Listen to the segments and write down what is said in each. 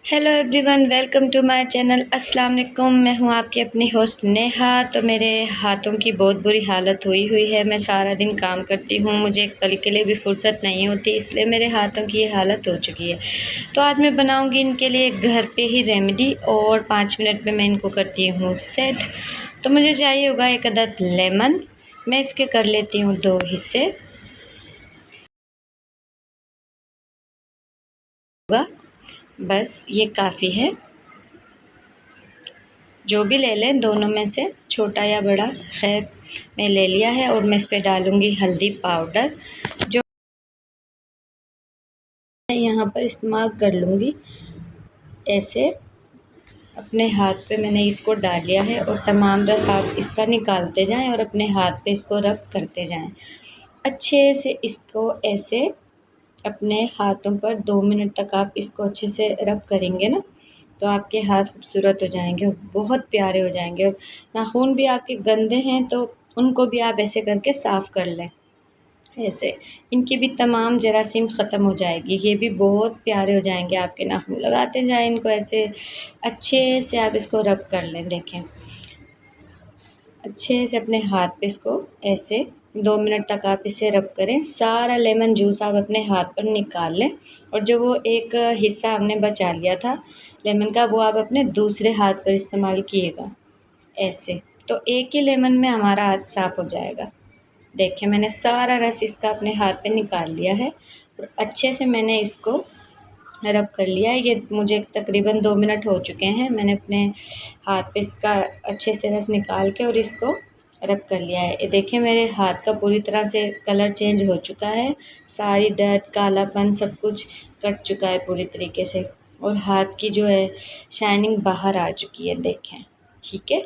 Hello everyone, welcome to my channel. अस्सलाम वालेकुम। मैं हूं आपकी अपनी होस्ट नेहा। तो मेरे हाथों की बहुत बुरी हालत हुई है। मैं सारा दिन काम करती हूं, मुझे एक पल के लिए भी फुर्सत नहीं होती, इसलिए मेरे हाथों की ये हालत हो चुकी है। तो आज मैं बनाऊंगी इनके लिए घर पे ही रेमेडी और 5 मिनट में मैं इनको करती हूँ सेट। तो मुझे चाहिए होगा एक अदद लेमन। मैं इसके कर लेती हूँ 2 हिस्से होगा, बस ये काफ़ी है। जो भी ले लें दोनों में से, छोटा या बड़ा, खैर मैं ले लिया है। और मैं इस पर डालूँगी हल्दी पाउडर, जो मैं यहाँ पर इस्तेमाल कर लूँगी। ऐसे अपने हाथ पे मैंने इसको डाल लिया है और तमाम रस आप इसका निकालते जाएं और अपने हाथ पे इसको रब करते जाएं अच्छे से। इसको ऐसे अपने हाथों पर 2 मिनट तक आप इसको अच्छे से रब करेंगे ना, तो आपके हाथ खूबसूरत हो जाएंगे और बहुत प्यारे हो जाएंगे। और नाखून भी आपके गंदे हैं तो उनको भी आप ऐसे करके साफ़ कर लें। ऐसे इनकी भी तमाम जरासीम ख़त्म हो जाएगी, ये भी बहुत प्यारे हो जाएंगे आपके नाखून। लगाते जाएं इनको ऐसे, अच्छे से आप इसको रब कर लें। देखें, अच्छे से अपने हाथ पे इसको ऐसे 2 मिनट तक आप इसे रब करें। सारा लेमन जूस आप अपने हाथ पर निकाल लें और जो वो एक हिस्सा हमने बचा लिया था लेमन का, वो आप अपने दूसरे हाथ पर इस्तेमाल कीजिएगा ऐसे। तो एक ही लेमन में हमारा हाथ साफ़ हो जाएगा। देखिए, मैंने सारा रस इसका अपने हाथ पे निकाल लिया है और अच्छे से मैंने इसको रब कर लिया है। ये मुझे तकरीबन 2 मिनट हो चुके हैं। मैंने अपने हाथ पे इसका अच्छे से रस निकाल के और इसको रब कर लिया है। ये देखिए, मेरे हाथ का पूरी तरह से कलर चेंज हो चुका है। सारी डर्ट, कालापन सब कुछ कट चुका है पूरी तरीके से और हाथ की जो है शाइनिंग बाहर आ चुकी है। देखें, ठीक है।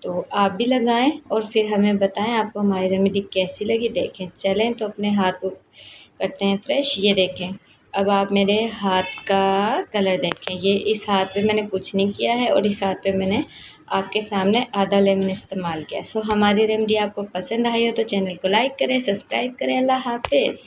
तो आप भी लगाएं और फिर हमें बताएं आपको हमारी रेमेडी कैसी लगी। देखें, चलें तो अपने हाथ को करते हैं फ्रेश। ये देखें, अब आप मेरे हाथ का कलर देखें। ये इस हाथ पे मैंने कुछ नहीं किया है और इस हाथ पे मैंने आपके सामने आधा लेमन इस्तेमाल किया। सो हमारी रेमेडी आपको पसंद आई हो तो चैनल को लाइक करें, सब्सक्राइब करें। अल्लाह हाफिज़।